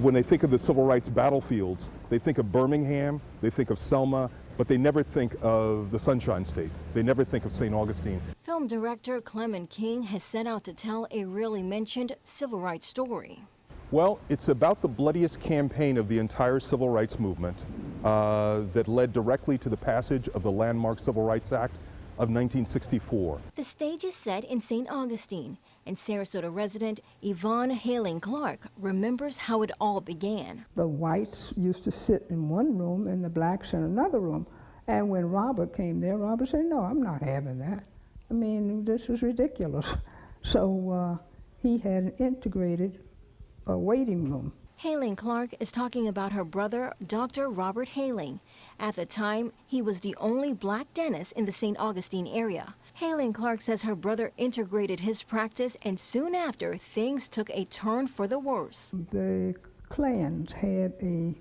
When they think of the civil rights battlefields, they think of Birmingham, they think of Selma, but they never think of the Sunshine State. They never think of St. Augustine. Film director Clement King has set out to tell a rarely mentioned civil rights story. Well, it's about the bloodiest campaign of the entire civil rights movement that led directly to the passage of the landmark Civil Rights Act of 1964. The stage is set in St. Augustine, and Sarasota resident Yvonne Haling-Clark remembers how it all began. The whites used to sit in one room and the blacks in another room. And when Robert came there, Robert said, "No, I'm not having that. I mean, this is ridiculous." So he had an integrated waiting room. Haling-Clark is talking about her brother, Dr. Robert Haling. At the time, he was the only black dentist in the St. Augustine area. Haling-Clark says her brother integrated his practice, and soon after, things took a turn for the worse. The Klans had a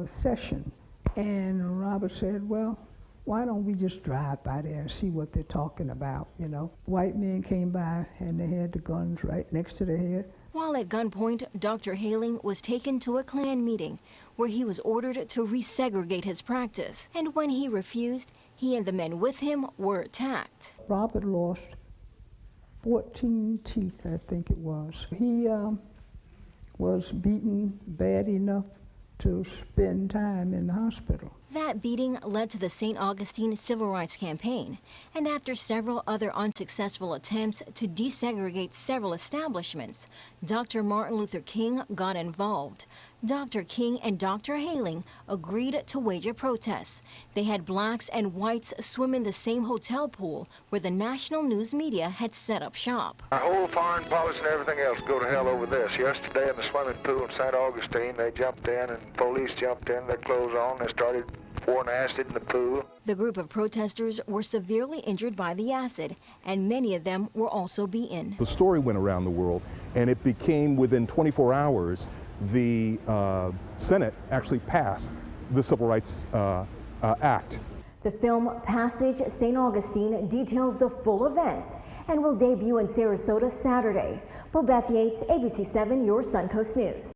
session, and Robert said, "Well, why don't we just drive by there and see what they're talking about, you know?" White men came by, and they had the guns right next to their head. While at gunpoint, Dr. Haling was taken to a Klan meeting where he was ordered to resegregate his practice. And when he refused, he and the men with him were attacked. Robert lost 14 teeth, I think it was. He was beaten bad enough to spend time in the hospital. That beating led to the St. Augustine Civil Rights Campaign, and after several other unsuccessful attempts to desegregate several establishments, Dr. Martin Luther King got involved. Dr. King and Dr. Haling agreed to wage a protest. They had blacks and whites swim in the same hotel pool where the national news media had set up shop. Our whole foreign policy and everything else go to hell over this. Yesterday in the swimming pool in St. Augustine, they jumped in and police jumped in, their clothes on, they started pouring acid in the pool. The group of protesters were severely injured by the acid, and many of them were also beaten. The story went around the world, and it became, within 24 hours, the Senate actually passed the Civil Rights Act. The film Passage St. Augustine details the full events and will debut in Sarasota Saturday. Bobeth Yates, ABC7, your Suncoast News.